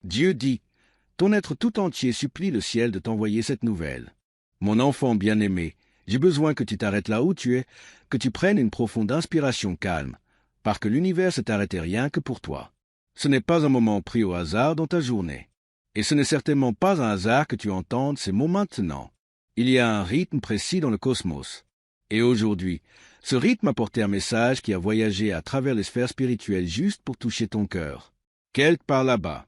Dieu dit, ton être tout entier supplie le ciel de t'envoyer cette nouvelle. Mon enfant bien-aimé, j'ai besoin que tu t'arrêtes là où tu es, que tu prennes une profonde inspiration calme, parce que l'univers s'est arrêté rien que pour toi. Ce n'est pas un moment pris au hasard dans ta journée. Et ce n'est certainement pas un hasard que tu entendes ces mots maintenant. Il y a un rythme précis dans le cosmos. Et aujourd'hui, ce rythme a porté un message qui a voyagé à travers les sphères spirituelles juste pour toucher ton cœur. Quelque part là-bas.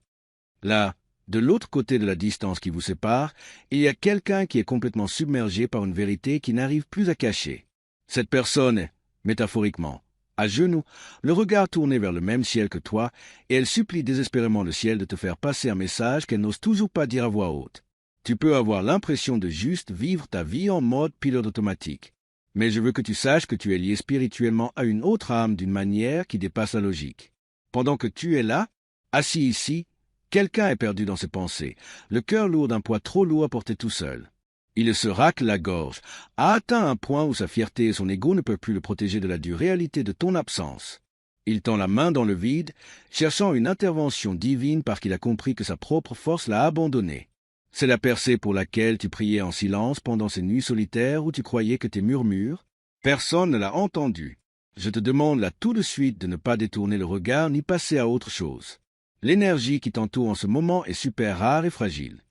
Là, de l'autre côté de la distance qui vous sépare, il y a quelqu'un qui est complètement submergé par une vérité qui n'arrive plus à cacher. Cette personne est, métaphoriquement, à genoux, le regard tourné vers le même ciel que toi, et elle supplie désespérément le ciel de te faire passer un message qu'elle n'ose toujours pas dire à voix haute. Tu peux avoir l'impression de juste vivre ta vie en mode pilote automatique. Mais je veux que tu saches que tu es lié spirituellement à une autre âme d'une manière qui dépasse la logique. Pendant que tu es là, assis ici, quelqu'un est perdu dans ses pensées, le cœur lourd d'un poids trop lourd à porter tout seul. Il se racle la gorge, a atteint un point où sa fierté et son ego ne peuvent plus le protéger de la dure réalité de ton absence. Il tend la main dans le vide, cherchant une intervention divine parce qu'il a compris que sa propre force l'a abandonné. C'est la percée pour laquelle tu priais en silence pendant ces nuits solitaires où tu croyais que tes murmures, personne ne l'a entendu. Je te demande là tout de suite de ne pas détourner le regard ni passer à autre chose. L'énergie qui t'entoure en ce moment est super rare et fragile.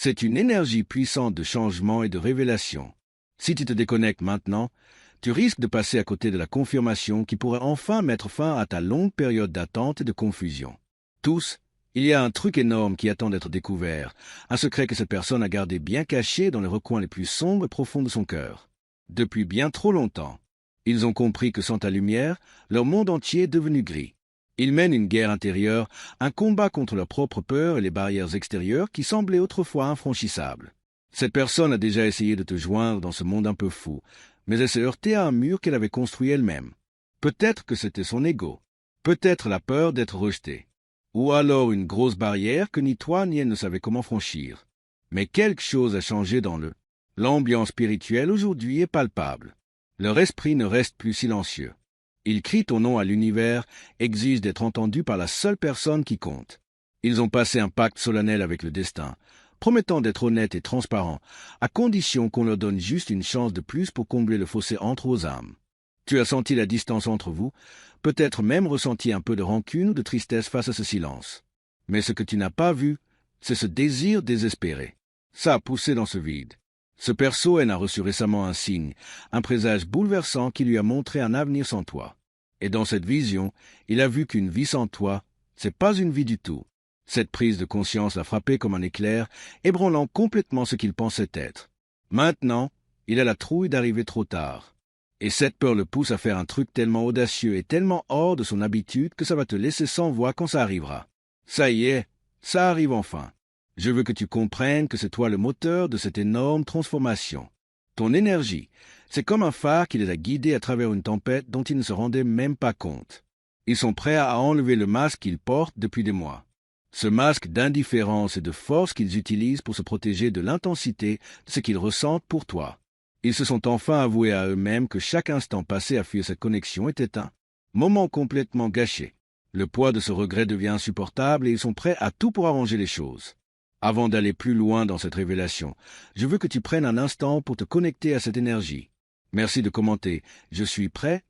C'est une énergie puissante de changement et de révélation. Si tu te déconnectes maintenant, tu risques de passer à côté de la confirmation qui pourrait enfin mettre fin à ta longue période d'attente et de confusion. Tous, il y a un truc énorme qui attend d'être découvert, un secret que cette personne a gardé bien caché dans les recoins les plus sombres et profonds de son cœur. Depuis bien trop longtemps, ils ont compris que sans ta lumière, leur monde entier est devenu gris. Ils mènent une guerre intérieure, un combat contre leur propre peur et les barrières extérieures qui semblaient autrefois infranchissables. Cette personne a déjà essayé de te joindre dans ce monde un peu fou, mais elle s'est heurtée à un mur qu'elle avait construit elle-même. Peut-être que c'était son ego, peut-être la peur d'être rejetée, ou alors une grosse barrière que ni toi ni elle ne savait comment franchir. Mais quelque chose a changé dans eux. L'ambiance spirituelle aujourd'hui est palpable. Leur esprit ne reste plus silencieux. Ils crient ton nom à l'univers, exigent d'être entendus par la seule personne qui compte. Ils ont passé un pacte solennel avec le destin, promettant d'être honnêtes et transparents, à condition qu'on leur donne juste une chance de plus pour combler le fossé entre vos âmes. Tu as senti la distance entre vous, peut-être même ressenti un peu de rancune ou de tristesse face à ce silence. Mais ce que tu n'as pas vu, c'est ce désir désespéré. Ça a poussé dans ce vide. Ce perso N a reçu récemment un signe, un présage bouleversant qui lui a montré un avenir sans toi. Et dans cette vision, il a vu qu'une vie sans toi, c'est pas une vie du tout. Cette prise de conscience l'a frappé comme un éclair, ébranlant complètement ce qu'il pensait être. Maintenant, il a la trouille d'arriver trop tard. Et cette peur le pousse à faire un truc tellement audacieux et tellement hors de son habitude que ça va te laisser sans voix quand ça arrivera. Ça y est, ça arrive enfin. Je veux que tu comprennes que c'est toi le moteur de cette énorme transformation. Ton énergie, c'est comme un phare qui les a guidés à travers une tempête dont ils ne se rendaient même pas compte. Ils sont prêts à enlever le masque qu'ils portent depuis des mois. Ce masque d'indifférence et de force qu'ils utilisent pour se protéger de l'intensité de ce qu'ils ressentent pour toi. Ils se sont enfin avoués à eux-mêmes que chaque instant passé à fuir cette connexion était un moment complètement gâché. Le poids de ce regret devient insupportable et ils sont prêts à tout pour arranger les choses. Avant d'aller plus loin dans cette révélation, je veux que tu prennes un instant pour te connecter à cette énergie. Merci de commenter « Je suis prêt »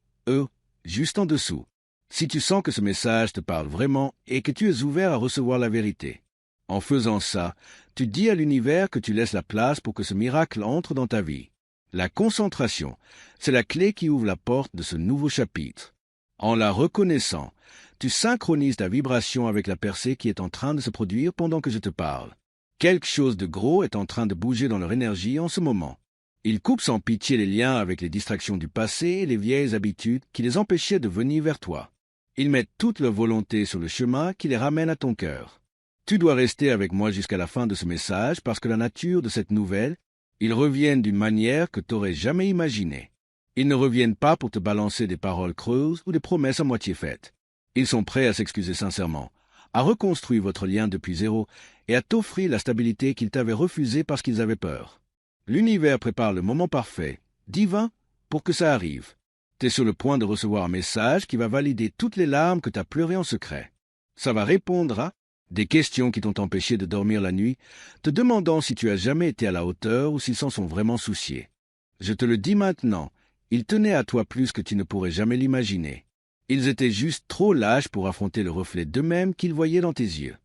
juste en dessous. Si tu sens que ce message te parle vraiment et que tu es ouvert à recevoir la vérité. En faisant ça, tu dis à l'univers que tu laisses la place pour que ce miracle entre dans ta vie. La concentration, c'est la clé qui ouvre la porte de ce nouveau chapitre. En la reconnaissant, tu synchronises ta vibration avec la percée qui est en train de se produire pendant que je te parle. Quelque chose de gros est en train de bouger dans leur énergie en ce moment. Ils coupent sans pitié les liens avec les distractions du passé et les vieilles habitudes qui les empêchaient de venir vers toi. Ils mettent toute leur volonté sur le chemin qui les ramène à ton cœur. Tu dois rester avec moi jusqu'à la fin de ce message parce que la nature de cette nouvelle, ils reviennent d'une manière que tu n'aurais jamais imaginée. Ils ne reviennent pas pour te balancer des paroles creuses ou des promesses à moitié faites. Ils sont prêts à s'excuser sincèrement, à reconstruire votre lien depuis zéro et à t'offrir la stabilité qu'ils t'avaient refusée parce qu'ils avaient peur. L'univers prépare le moment parfait, divin, pour que ça arrive. Tu es sur le point de recevoir un message qui va valider toutes les larmes que tu as pleurées en secret. Ça va répondre à Des questions qui t'ont empêché de dormir la nuit, te demandant si tu as jamais été à la hauteur ou s'ils s'en sont vraiment souciés. Je te le dis maintenant, ils tenaient à toi plus que tu ne pourrais jamais l'imaginer. Ils étaient juste trop lâches pour affronter le reflet d'eux-mêmes qu'ils voyaient dans tes yeux.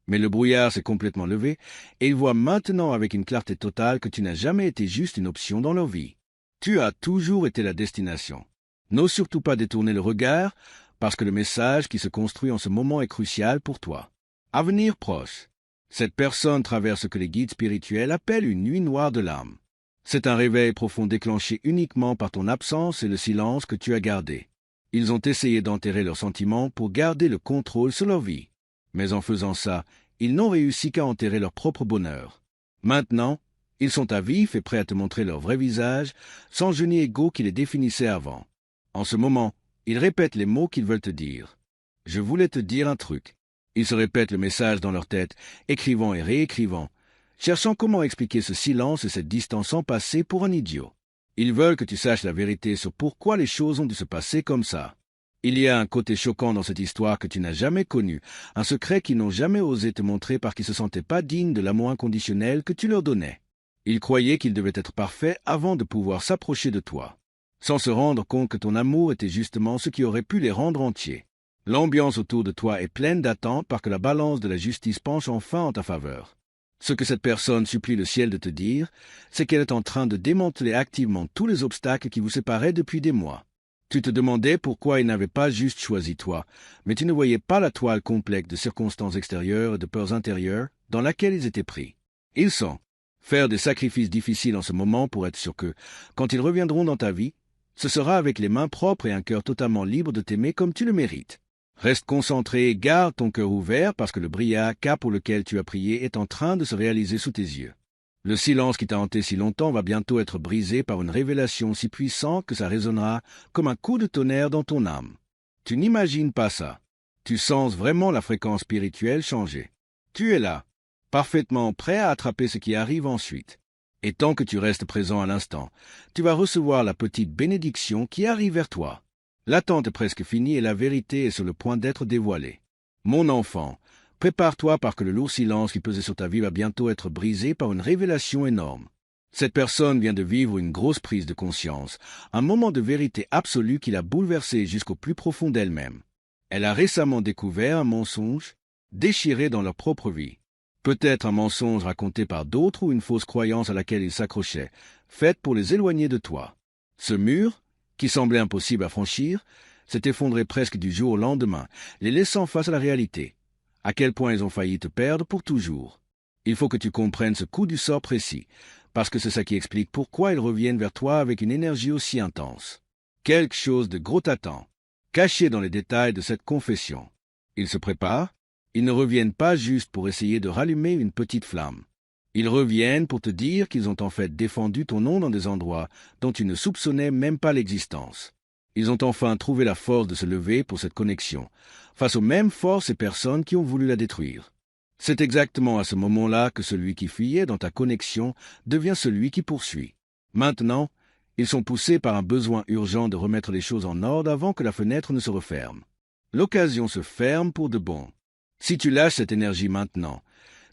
Mais le brouillard s'est complètement levé, et ils voient maintenant avec une clarté totale que tu n'as jamais été juste une option dans leur vie. Tu as toujours été la destination. N'ose surtout pas détourner le regard, parce que le message qui se construit en ce moment est crucial pour toi. Avenir proche. Cette personne traverse ce que les guides spirituels appellent une nuit noire de l'âme. C'est un réveil profond déclenché uniquement par ton absence et le silence que tu as gardé. Ils ont essayé d'enterrer leurs sentiments pour garder le contrôle sur leur vie. Mais en faisant ça, ils n'ont réussi qu'à enterrer leur propre bonheur. Maintenant, ils sont à vif et prêts à te montrer leur vrai visage, sans génie égaux qui les définissait avant. En ce moment, ils répètent les mots qu'ils veulent te dire. Je voulais te dire un truc. Ils se répètent le message dans leur tête, écrivant et réécrivant, cherchant comment expliquer ce silence et cette distance sans passer pour un idiot. Ils veulent que tu saches la vérité sur pourquoi les choses ont dû se passer comme ça. Il y a un côté choquant dans cette histoire que tu n'as jamais connu, un secret qu'ils n'ont jamais osé te montrer parce qu'ils se sentaient pas dignes de l'amour inconditionnel que tu leur donnais. Ils croyaient qu'ils devaient être parfaits avant de pouvoir s'approcher de toi, sans se rendre compte que ton amour était justement ce qui aurait pu les rendre entiers. L'ambiance autour de toi est pleine d'attentes parce que la balance de la justice penche enfin en ta faveur. Ce que cette personne supplie le ciel de te dire, c'est qu'elle est en train de démanteler activement tous les obstacles qui vous séparaient depuis des mois. Tu te demandais pourquoi ils n'avaient pas juste choisi toi, mais tu ne voyais pas la toile complexe de circonstances extérieures et de peurs intérieures dans laquelle ils étaient pris. Ils sont. Faire des sacrifices difficiles en ce moment pour être sûr que, quand ils reviendront dans ta vie, ce sera avec les mains propres et un cœur totalement libre de t'aimer comme tu le mérites. Reste concentré et garde ton cœur ouvert parce que le brillant cas pour lequel tu as prié est en train de se réaliser sous tes yeux. Le silence qui t'a hanté si longtemps va bientôt être brisé par une révélation si puissante que ça résonnera comme un coup de tonnerre dans ton âme. Tu n'imagines pas ça. Tu sens vraiment la fréquence spirituelle changer. Tu es là, parfaitement prêt à attraper ce qui arrive ensuite. Et tant que tu restes présent à l'instant, tu vas recevoir la petite bénédiction qui arrive vers toi. L'attente est presque finie et la vérité est sur le point d'être dévoilée. Mon enfant, prépare-toi parce que le lourd silence qui pesait sur ta vie va bientôt être brisé par une révélation énorme. Cette personne vient de vivre une grosse prise de conscience, un moment de vérité absolue qui l'a bouleversée jusqu'au plus profond d'elle-même. Elle a récemment découvert un mensonge déchiré dans leur propre vie. Peut-être un mensonge raconté par d'autres ou une fausse croyance à laquelle ils s'accrochaient, faite pour les éloigner de toi. Ce mur, qui semblait impossible à franchir, s'est effondré presque du jour au lendemain, les laissant face à la réalité. À quel point ils ont failli te perdre pour toujours. Il faut que tu comprennes ce coup du sort précis, parce que c'est ça qui explique pourquoi ils reviennent vers toi avec une énergie aussi intense. Quelque chose de gros t'attend, caché dans les détails de cette confession. Ils se préparent, ils ne reviennent pas juste pour essayer de rallumer une petite flamme. Ils reviennent pour te dire qu'ils ont en fait défendu ton nom dans des endroits dont tu ne soupçonnais même pas l'existence. Ils ont enfin trouvé la force de se lever pour cette connexion, face aux mêmes forces et personnes qui ont voulu la détruire. C'est exactement à ce moment-là que celui qui fuyait dans ta connexion devient celui qui poursuit. Maintenant, ils sont poussés par un besoin urgent de remettre les choses en ordre avant que la fenêtre ne se referme. L'occasion se ferme pour de bon. Si tu lâches cette énergie maintenant,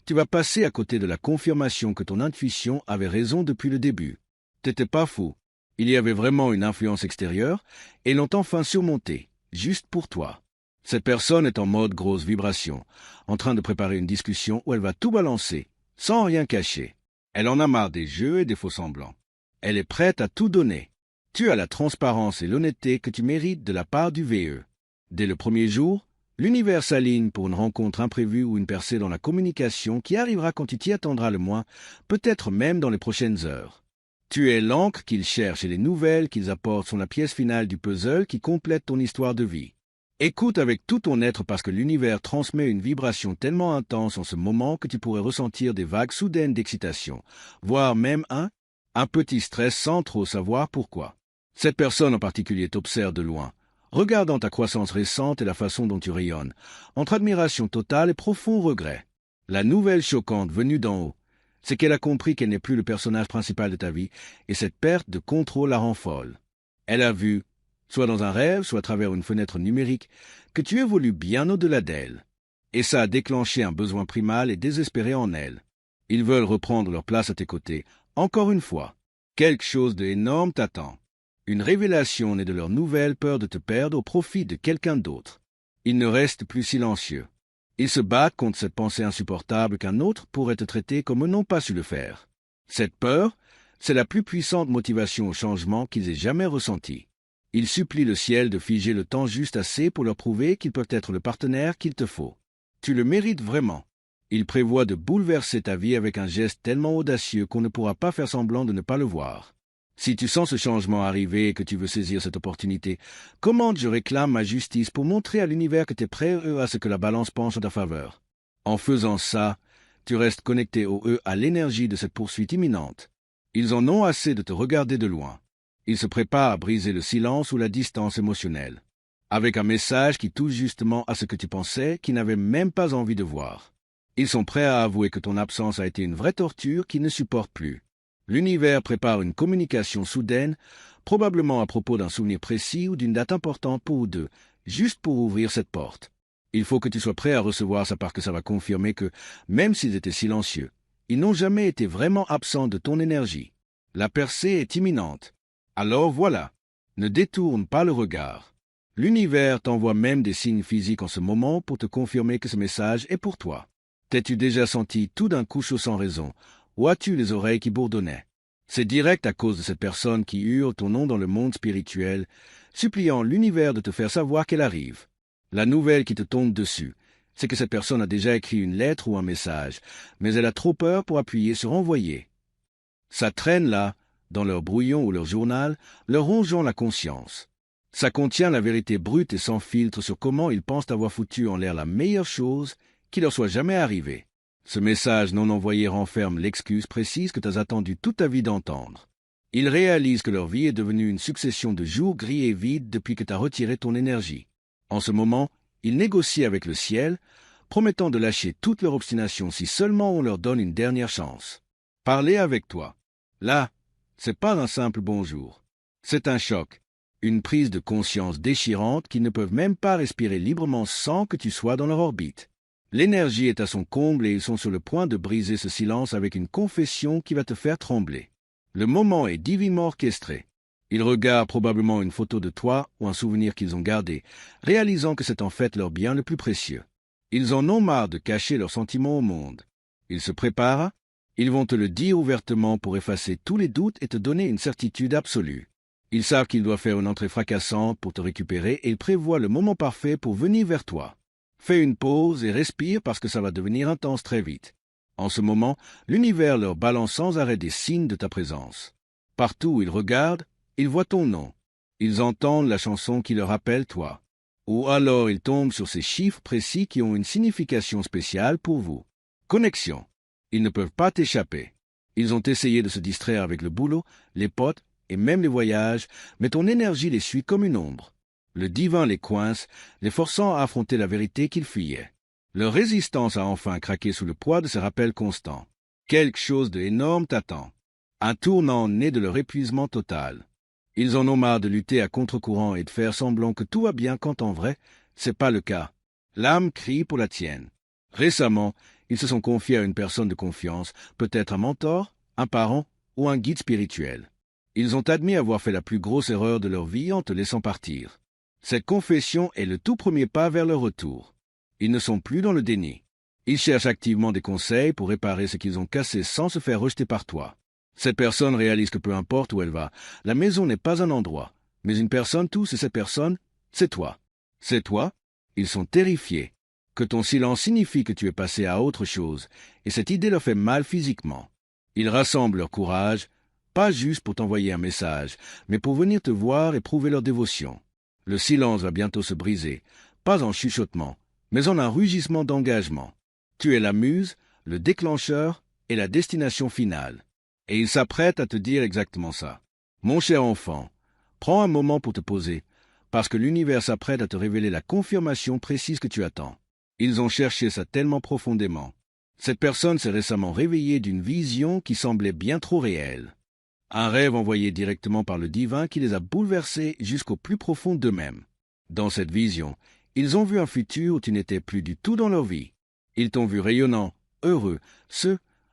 tu vas passer à côté de la confirmation que ton intuition avait raison depuis le début. T'étais pas fou. Il y avait vraiment une influence extérieure, et l'ont enfin surmontée, juste pour toi. Cette personne est en mode grosse vibration, en train de préparer une discussion où elle va tout balancer, sans rien cacher. Elle en a marre des jeux et des faux-semblants. Elle est prête à tout donner. Tu as la transparence et l'honnêteté que tu mérites de la part du VE. Dès le premier jour, l'univers s'aligne pour une rencontre imprévue ou une percée dans la communication qui arrivera quand tu t'y attendras le moins, peut-être même dans les prochaines heures. Tu es l'encre qu'ils cherchent et les nouvelles qu'ils apportent sont la pièce finale du puzzle qui complète ton histoire de vie. Écoute avec tout ton être parce que l'univers transmet une vibration tellement intense en ce moment que tu pourrais ressentir des vagues soudaines d'excitation, voire même un petit stress sans trop savoir pourquoi. Cette personne en particulier t'observe de loin, regardant ta croissance récente et la façon dont tu rayonnes, entre admiration totale et profond regret. La nouvelle choquante venue d'en haut, c'est qu'elle a compris qu'elle n'est plus le personnage principal de ta vie, et cette perte de contrôle la rend folle. Elle a vu, soit dans un rêve, soit à travers une fenêtre numérique, que tu évolues bien au-delà d'elle. et ça a déclenché un besoin primal et désespéré en elles. Ils veulent reprendre leur place à tes côtés, encore une fois. Quelque chose d'énorme t'attend. Une révélation née de leur nouvelle peur de te perdre au profit de quelqu'un d'autre. Ils ne restent plus silencieux. Ils se battent contre cette pensée insupportable qu'un autre pourrait te traiter comme ils n'ont pas su le faire. Cette peur, c'est la plus puissante motivation au changement qu'ils aient jamais ressentie. Ils supplient le ciel de figer le temps juste assez pour leur prouver qu'ils peuvent être le partenaire qu'il te faut. Tu le mérites vraiment. Ils prévoient de bouleverser ta vie avec un geste tellement audacieux qu'on ne pourra pas faire semblant de ne pas le voir. Si tu sens ce changement arriver et que tu veux saisir cette opportunité, commande je réclame ma justice pour montrer à l'univers que tu es prêt à ce que la balance penche en ta faveur. En faisant ça, tu restes connecté à l'énergie de cette poursuite imminente. Ils en ont assez de te regarder de loin. Ils se préparent à briser le silence ou la distance émotionnelle, avec un message qui touche justement à ce que tu pensais qu'ils n'avaient même pas envie de voir. Ils sont prêts à avouer que ton absence a été une vraie torture qu'ils ne supportent plus. L'univers prépare une communication soudaine, probablement à propos d'un souvenir précis ou d'une date importante pour vous deux, juste pour ouvrir cette porte. Il faut que tu sois prêt à recevoir ça parce que ça va confirmer que, même s'ils étaient silencieux, ils n'ont jamais été vraiment absents de ton énergie. La percée est imminente. Alors voilà, ne détourne pas le regard. L'univers t'envoie même des signes physiques en ce moment pour te confirmer que ce message est pour toi. T'es-tu déjà senti tout d'un coup chaud sans raison, ou as-tu les oreilles qui bourdonnaient? C'est direct à cause de cette personne qui hurle ton nom dans le monde spirituel, suppliant l'univers de te faire savoir qu'elle arrive. La nouvelle qui te tombe dessus, c'est que cette personne a déjà écrit une lettre ou un message, mais elle a trop peur pour appuyer sur envoyer. Ça traîne là, dans leur brouillon ou leur journal, leur rongeant la conscience. Ça contient la vérité brute et sans filtre sur comment ils pensent avoir foutu en l'air la meilleure chose qui leur soit jamais arrivée. Ce message non envoyé renferme l'excuse précise que tu as attendu toute ta vie d'entendre. Ils réalisent que leur vie est devenue une succession de jours gris et vides depuis que tu as retiré ton énergie. En ce moment, ils négocient avec le ciel, promettant de lâcher toute leur obstination si seulement on leur donne une dernière chance. Parler avec toi. Là, c'est pas un simple bonjour. C'est un choc, une prise de conscience déchirante qu'ils ne peuvent même pas respirer librement sans que tu sois dans leur orbite. L'énergie est à son comble et ils sont sur le point de briser ce silence avec une confession qui va te faire trembler. Le moment est divinement orchestré. Ils regardent probablement une photo de toi ou un souvenir qu'ils ont gardé, réalisant que c'est en fait leur bien le plus précieux. Ils en ont marre de cacher leurs sentiments au monde. Ils se préparent, ils vont te le dire ouvertement pour effacer tous les doutes et te donner une certitude absolue. Ils savent qu'ils doivent faire une entrée fracassante pour te récupérer et ils prévoient le moment parfait pour venir vers toi. Fais une pause et respire parce que ça va devenir intense très vite. En ce moment, l'univers leur balance sans arrêt des signes de ta présence. Partout où ils regardent, ils voient ton nom. Ils entendent la chanson qui leur appelle toi. Ou alors ils tombent sur ces chiffres précis qui ont une signification spéciale pour vous. Connexion. Ils ne peuvent pas t'échapper. Ils ont essayé de se distraire avec le boulot, les potes et même les voyages, mais ton énergie les suit comme une ombre. Le divin les coince, les forçant à affronter la vérité qu'ils fuyaient. Leur résistance a enfin craqué sous le poids de ces rappels constants. Quelque chose d'énorme t'attend. Un tournant né de leur épuisement total. Ils en ont marre de lutter à contre-courant et de faire semblant que tout va bien quand en vrai, c'est pas le cas. L'âme crie pour la tienne. Récemment, ils se sont confiés à une personne de confiance, peut-être un mentor, un parent ou un guide spirituel. Ils ont admis avoir fait la plus grosse erreur de leur vie en te laissant partir. Cette confession est le tout premier pas vers leur retour. Ils ne sont plus dans le déni. Ils cherchent activement des conseils pour réparer ce qu'ils ont cassé sans se faire rejeter par toi. Cette personne réalise que peu importe où elle va, la maison n'est pas un endroit, mais une personne tous et cette personne, c'est toi. C'est toi. Ils sont terrifiés. Que ton silence signifie que tu es passé à autre chose, et cette idée leur fait mal physiquement. Ils rassemblent leur courage, pas juste pour t'envoyer un message, mais pour venir te voir et prouver leur dévotion. Le silence va bientôt se briser, pas en chuchotement, mais en un rugissement d'engagement. Tu es la muse, le déclencheur et la destination finale. Et ils s'apprêtent à te dire exactement ça. Mon cher enfant, prends un moment pour te poser, parce que l'univers s'apprête à te révéler la confirmation précise que tu attends. Ils ont cherché ça tellement profondément. Cette personne s'est récemment réveillée d'une vision qui semblait bien trop réelle. Un rêve envoyé directement par le divin qui les a bouleversés jusqu'au plus profond d'eux-mêmes. Dans cette vision, Ils ont vu un futur où tu n'étais plus du tout dans leur vie. Ils t'ont vu rayonnant, heureux,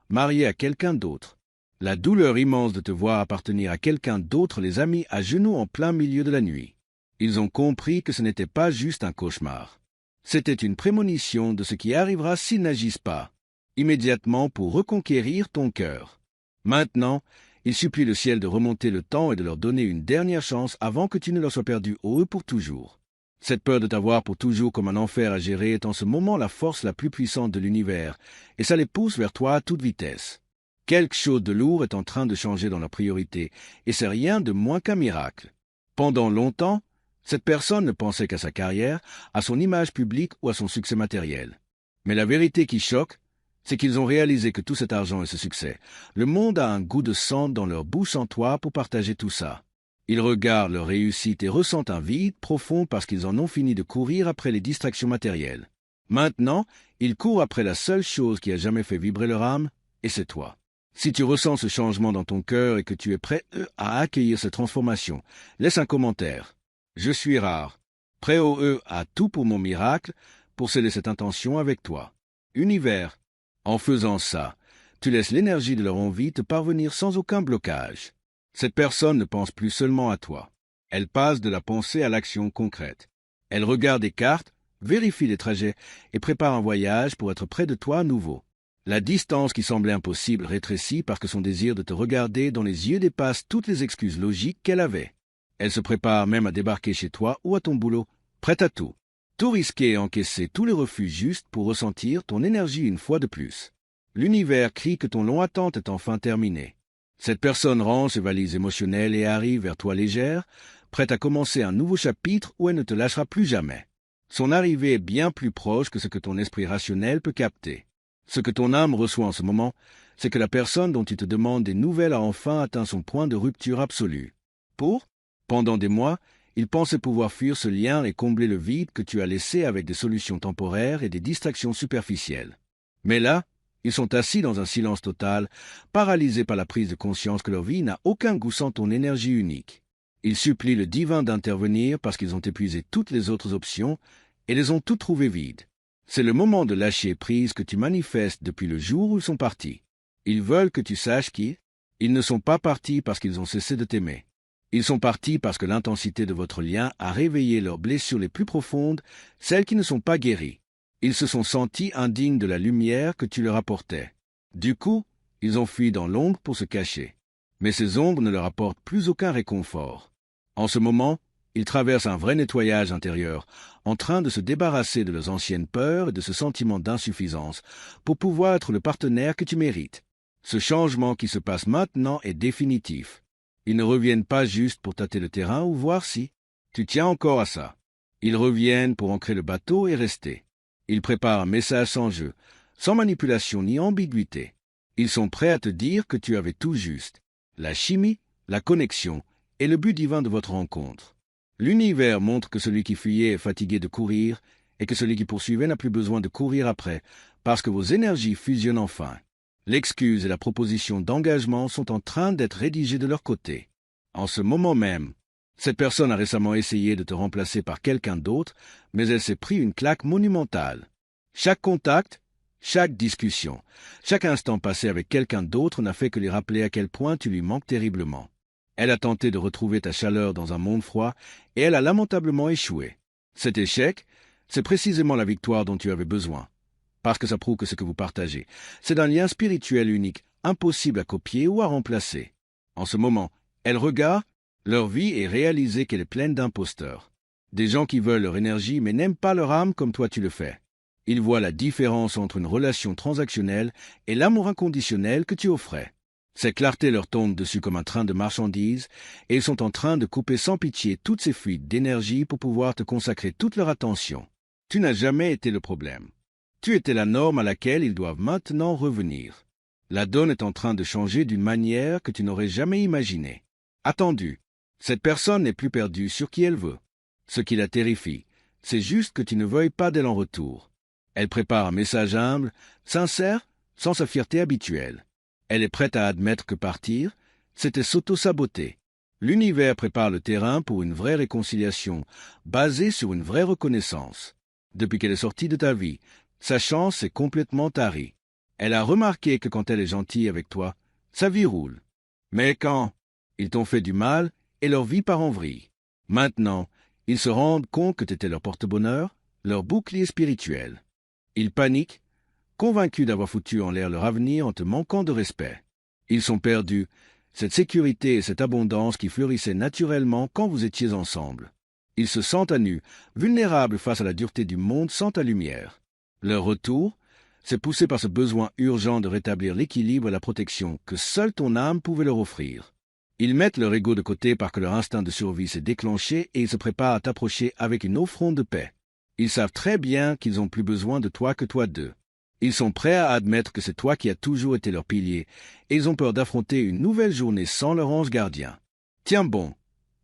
marié à quelqu'un d'autre. La douleur immense de te voir appartenir à quelqu'un d'autre les a mis à genoux en plein milieu de la nuit. Ils ont compris que ce n'était pas juste un cauchemar. C'était une prémonition de ce qui arrivera s'ils n'agissent pas, immédiatement pour reconquérir ton cœur. Maintenant, ils supplient le ciel de remonter le temps et de leur donner une dernière chance avant que tu ne leur sois perdu eux pour toujours. Cette peur de t'avoir pour toujours comme un enfer à gérer est en ce moment la force la plus puissante de l'univers, et ça les pousse vers toi à toute vitesse. Quelque chose de lourd est en train de changer dans leur priorité, et c'est rien de moins qu'un miracle. Pendant longtemps, cette personne ne pensait qu'à sa carrière, à son image publique ou à son succès matériel. Mais la vérité qui choque, c'est qu'ils ont réalisé que tout cet argent et ce succès, le monde a un goût de sang dans leur bouche en toi pour partager tout ça. Ils regardent leur réussite et ressentent un vide profond parce qu'ils en ont fini de courir après les distractions matérielles. Maintenant, ils courent après la seule chose qui a jamais fait vibrer leur âme, et c'est toi. Si tu ressens ce changement dans ton cœur et que tu es prêt à accueillir cette transformation, laisse un commentaire. Je suis rare, prêt à tout pour mon miracle, pour sceller cette intention avec toi. Univers. En faisant ça, tu laisses l'énergie de leur envie te parvenir sans aucun blocage. Cette personne ne pense plus seulement à toi. Elle passe de la pensée à l'action concrète. Elle regarde des cartes, vérifie les trajets et prépare un voyage pour être près de toi à nouveau. La distance qui semblait impossible rétrécit parce que son désir de te regarder dans les yeux dépasse toutes les excuses logiques qu'elle avait. Elle se prépare même à débarquer chez toi ou à ton boulot, prête à tout. Tout risquer et encaisser tous les refus juste pour ressentir ton énergie une fois de plus. L'univers crie que ton long attente est enfin terminé. Cette personne rend ses valises émotionnelles et arrive vers toi légère, prête à commencer un nouveau chapitre où elle ne te lâchera plus jamais. Son arrivée est bien plus proche que ce que ton esprit rationnel peut capter. Ce que ton âme reçoit en ce moment, c'est que la personne dont tu te demandes des nouvelles a enfin atteint son point de rupture absolue. Pendant des mois, il pensait pouvoir fuir ce lien et combler le vide que tu as laissé avec des solutions temporaires et des distractions superficielles. Mais là, ils sont assis dans un silence total, paralysés par la prise de conscience que leur vie n'a aucun goût sans ton énergie unique. Ils supplient le divin d'intervenir parce qu'ils ont épuisé toutes les autres options et les ont toutes trouvées vides. C'est le moment de lâcher prise que tu manifestes depuis le jour où ils sont partis. Ils veulent que tu saches qu'ils ne sont pas partis parce qu'ils ont cessé de t'aimer. Ils sont partis parce que l'intensité de votre lien a réveillé leurs blessures les plus profondes, celles qui ne sont pas guéries. Ils se sont sentis indignes de la lumière que tu leur apportais. Du coup, ils ont fui dans l'ombre pour se cacher. Mais ces ombres ne leur apportent plus aucun réconfort. En ce moment, ils traversent un vrai nettoyage intérieur, en train de se débarrasser de leurs anciennes peurs et de ce sentiment d'insuffisance, pour pouvoir être le partenaire que tu mérites. Ce changement qui se passe maintenant est définitif. Ils ne reviennent pas juste pour tâter le terrain ou voir si tu tiens encore à ça. Ils reviennent pour ancrer le bateau et rester. Ils préparent un message sans jeu, sans manipulation ni ambiguïté. Ils sont prêts à te dire que tu avais tout juste. La chimie, la connexion et le but divin de votre rencontre. L'univers montre que celui qui fuyait est fatigué de courir et que celui qui poursuivait n'a plus besoin de courir après, parce que vos énergies fusionnent enfin. L'excuse et la proposition d'engagement sont en train d'être rédigées de leur côté. En ce moment même, cette personne a récemment essayé de te remplacer par quelqu'un d'autre, mais elle s'est pris une claque monumentale. Chaque contact, chaque discussion, chaque instant passé avec quelqu'un d'autre n'a fait que lui rappeler à quel point tu lui manques terriblement. Elle a tenté de retrouver ta chaleur dans un monde froid, et elle a lamentablement échoué. Cet échec, c'est précisément la victoire dont tu avais besoin. Parce que ça prouve que ce que vous partagez, c'est d'un lien spirituel unique, impossible à copier ou à remplacer. En ce moment, elle regarde leur vie et réalise qu'elle est pleine d'imposteurs. Des gens qui veulent leur énergie mais n'aiment pas leur âme comme toi tu le fais. Ils voient la différence entre une relation transactionnelle et l'amour inconditionnel que tu offrais. Ces clartés leur tombent dessus comme un train de marchandises et ils sont en train de couper sans pitié toutes ces fuites d'énergie pour pouvoir te consacrer toute leur attention. Tu n'as jamais été le problème. Tu étais la norme à laquelle ils doivent maintenant revenir. La donne est en train de changer d'une manière que tu n'aurais jamais imaginée. Attendu, cette personne n'est plus perdue sur qui elle veut. Ce qui la terrifie, c'est juste que tu ne veuilles pas d'elle en retour. Elle prépare un message humble, sincère, sans sa fierté habituelle. Elle est prête à admettre que partir, c'était s'auto-saboter. L'univers prépare le terrain pour une vraie réconciliation, basée sur une vraie reconnaissance. Depuis qu'elle est sortie de ta vie, sa chance est complètement tarie. Elle a remarqué que quand elle est gentille avec toi, sa vie roule. Mais quand ils t'ont fait du mal et leur vie part en vrille. Maintenant, ils se rendent compte que tu étais leur porte-bonheur, leur bouclier spirituel. Ils paniquent, convaincus d'avoir foutu en l'air leur avenir en te manquant de respect. Ils sont perdus, cette sécurité et cette abondance qui fleurissaient naturellement quand vous étiez ensemble. Ils se sentent à nu, vulnérables face à la dureté du monde sans ta lumière. Leur retour, c'est poussé par ce besoin urgent de rétablir l'équilibre et la protection que seule ton âme pouvait leur offrir. Ils mettent leur ego de côté parce que leur instinct de survie s'est déclenché et ils se préparent à t'approcher avec une offrande de paix. Ils savent très bien qu'ils ont plus besoin de toi que toi d'eux. Ils sont prêts à admettre que c'est toi qui as toujours été leur pilier et ils ont peur d'affronter une nouvelle journée sans leur ange gardien. Tiens bon,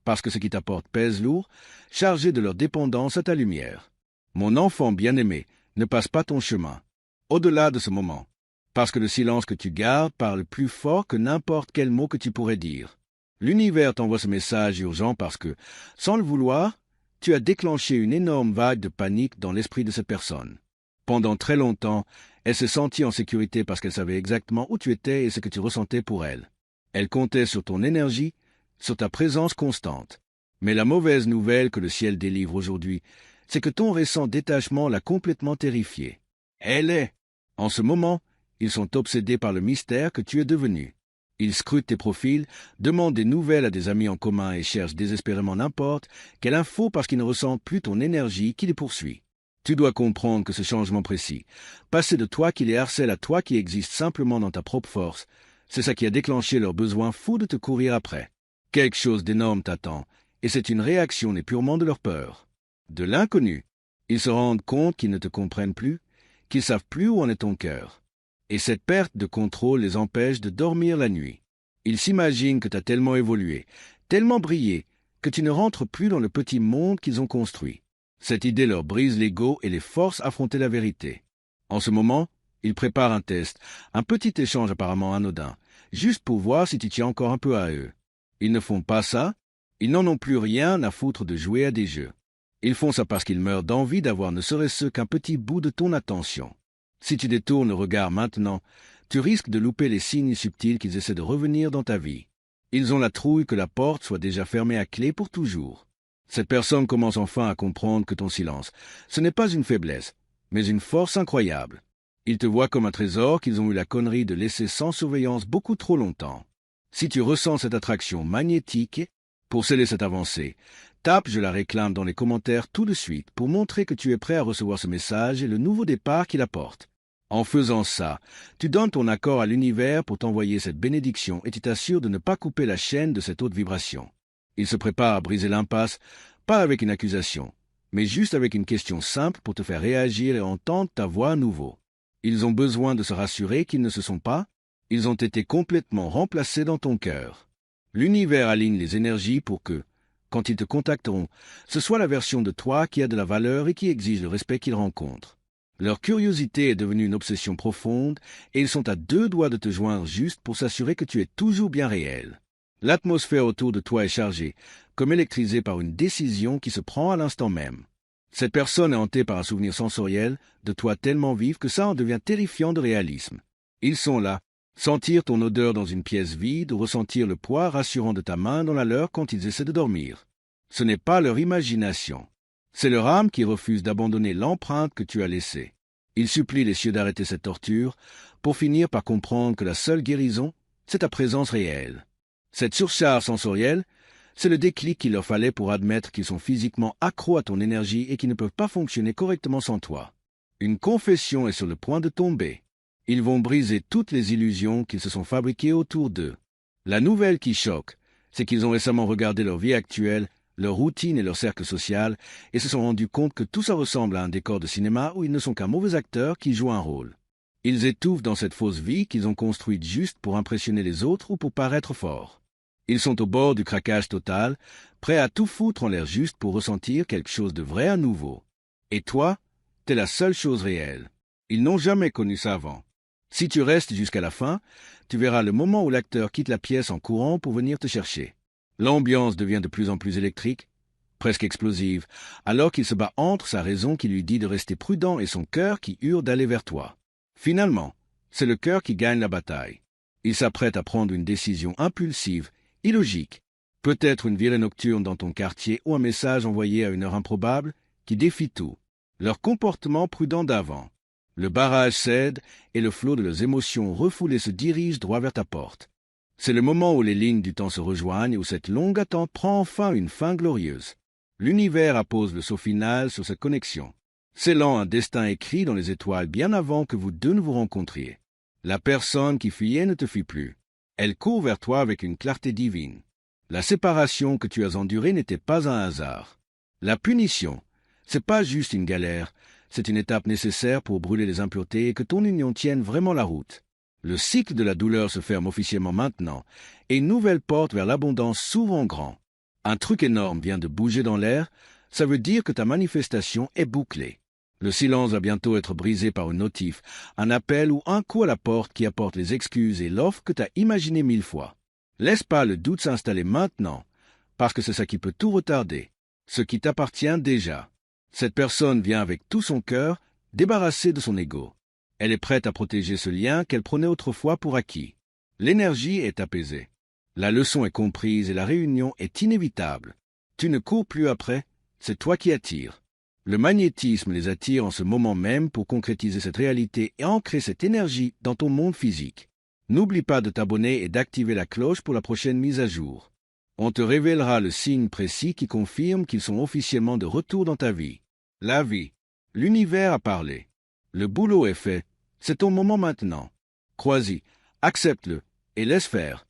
parce que ce qui t'apporte pèse lourd, chargé de leur dépendance à ta lumière. Mon enfant bien-aimé, ne passe pas ton chemin. Au-delà de ce moment, parce que le silence que tu gardes parle plus fort que n'importe quel mot que tu pourrais dire. L'univers t'envoie ce message urgent parce que, sans le vouloir, tu as déclenché une énorme vague de panique dans l'esprit de cette personne. Pendant très longtemps, elle s'est sentie en sécurité parce qu'elle savait exactement où tu étais et ce que tu ressentais pour elle. Elle comptait sur ton énergie, sur ta présence constante. Mais la mauvaise nouvelle que le ciel délivre aujourd'hui, c'est que ton récent détachement l'a complètement terrifiée. Elle est. En ce moment, ils sont obsédés par le mystère que tu es devenu. Ils scrutent tes profils, demandent des nouvelles à des amis en commun et cherchent désespérément n'importe quelle info parce qu'ils ne ressentent plus ton énergie qui les poursuit. Tu dois comprendre que ce changement précis, passer de toi qui les harcèle à toi qui existe simplement dans ta propre force, c'est ça qui a déclenché leur besoin fou de te courir après. Quelque chose d'énorme t'attend, et c'est une réaction née purement de leur peur. De l'inconnu, ils se rendent compte qu'ils ne te comprennent plus, qu'ils savent plus où en est ton cœur. Et cette perte de contrôle les empêche de dormir la nuit. Ils s'imaginent que tu as tellement évolué, tellement brillé, que tu ne rentres plus dans le petit monde qu'ils ont construit. Cette idée leur brise l'ego et les force à affronter la vérité. En ce moment, ils préparent un test, un petit échange apparemment anodin, juste pour voir si tu tiens encore un peu à eux. Ils ne font pas ça, ils n'en ont plus rien à foutre de jouer à des jeux. Ils font ça parce qu'ils meurent d'envie d'avoir ne serait-ce qu'un petit bout de ton attention. Si tu détournes le regard maintenant, tu risques de louper les signes subtils qu'ils essaient de revenir dans ta vie. Ils ont la trouille que la porte soit déjà fermée à clé pour toujours. Cette personne commence enfin à comprendre que ton silence, ce n'est pas une faiblesse, mais une force incroyable. Ils te voient comme un trésor qu'ils ont eu la connerie de laisser sans surveillance beaucoup trop longtemps. Si tu ressens cette attraction magnétique, pour sceller cette avancée, tape « Je la réclame » dans les commentaires tout de suite pour montrer que tu es prêt à recevoir ce message et le nouveau départ qu'il apporte. En faisant ça, tu donnes ton accord à l'univers pour t'envoyer cette bénédiction et tu t'assures de ne pas couper la chaîne de cette haute vibration. Il se prépare à briser l'impasse, pas avec une accusation, mais juste avec une question simple pour te faire réagir et entendre ta voix à nouveau. Ils ont besoin de se rassurer qu'ils ne se sont pas, ils ont été complètement remplacés dans ton cœur. L'univers aligne les énergies pour que, quand ils te contacteront, ce soit la version de toi qui a de la valeur et qui exige le respect qu'ils rencontrent. Leur curiosité est devenue une obsession profonde et ils sont à deux doigts de te joindre juste pour s'assurer que tu es toujours bien réel. L'atmosphère autour de toi est chargée, comme électrisée par une décision qui se prend à l'instant même. Cette personne est hantée par un souvenir sensoriel de toi tellement vif que ça en devient terrifiant de réalisme. Ils sont là, sentir ton odeur dans une pièce vide ou ressentir le poids rassurant de ta main dans la leur quand ils essaient de dormir. Ce n'est pas leur imagination. C'est leur âme qui refuse d'abandonner l'empreinte que tu as laissée. Ils supplient les cieux d'arrêter cette torture pour finir par comprendre que la seule guérison, c'est ta présence réelle. Cette surcharge sensorielle, c'est le déclic qu'il leur fallait pour admettre qu'ils sont physiquement accros à ton énergie et qu'ils ne peuvent pas fonctionner correctement sans toi. Une confession est sur le point de tomber. Ils vont briser toutes les illusions qu'ils se sont fabriquées autour d'eux. La nouvelle qui choque, c'est qu'ils ont récemment regardé leur vie actuelle, leur routine et leur cercle social, et se sont rendus compte que tout ça ressemble à un décor de cinéma où ils ne sont qu'un mauvais acteur qui joue un rôle. Ils étouffent dans cette fausse vie qu'ils ont construite juste pour impressionner les autres ou pour paraître forts. Ils sont au bord du craquage total, prêts à tout foutre en l'air juste pour ressentir quelque chose de vrai à nouveau. Et toi, t'es la seule chose réelle. Ils n'ont jamais connu ça avant. Si tu restes jusqu'à la fin, tu verras le moment où l'acteur quitte la pièce en courant pour venir te chercher. L'ambiance devient de plus en plus électrique, presque explosive, alors qu'il se bat entre sa raison qui lui dit de rester prudent et son cœur qui hurle d'aller vers toi. Finalement, c'est le cœur qui gagne la bataille. Il s'apprête à prendre une décision impulsive, illogique, peut-être une virée nocturne dans ton quartier ou un message envoyé à une heure improbable qui défie tout. Leur comportement prudent d'avant. Le barrage cède et le flot de leurs émotions refoulées se dirige droit vers ta porte. C'est le moment où les lignes du temps se rejoignent et où cette longue attente prend enfin une fin glorieuse. L'univers appose le saut final sur cette connexion, scellant un destin écrit dans les étoiles bien avant que vous deux ne vous rencontriez. La personne qui fuyait ne te fuit plus. Elle court vers toi avec une clarté divine. La séparation que tu as endurée n'était pas un hasard. La punition, c'est pas juste une galère, c'est une étape nécessaire pour brûler les impuretés et que ton union tienne vraiment la route. Le cycle de la douleur se ferme officiellement maintenant, et une nouvelle porte vers l'abondance s'ouvre en grand. Un truc énorme vient de bouger dans l'air, ça veut dire que ta manifestation est bouclée. Le silence va bientôt être brisé par une notif, un appel ou un coup à la porte qui apporte les excuses et l'offre que tu as imaginé 1000 fois. Laisse pas le doute s'installer maintenant, parce que c'est ça qui peut tout retarder, ce qui t'appartient déjà. Cette personne vient avec tout son cœur, débarrassée de son ego. Elle est prête à protéger ce lien qu'elle prenait autrefois pour acquis. L'énergie est apaisée. La leçon est comprise et la réunion est inévitable. Tu ne cours plus après, c'est toi qui attires. Le magnétisme les attire en ce moment même pour concrétiser cette réalité et ancrer cette énergie dans ton monde physique. N'oublie pas de t'abonner et d'activer la cloche pour la prochaine mise à jour. On te révélera le signe précis qui confirme qu'ils sont officiellement de retour dans ta vie. La vie. L'univers a parlé. Le boulot est fait. C'est ton moment maintenant. Crois-y, accepte-le et laisse faire.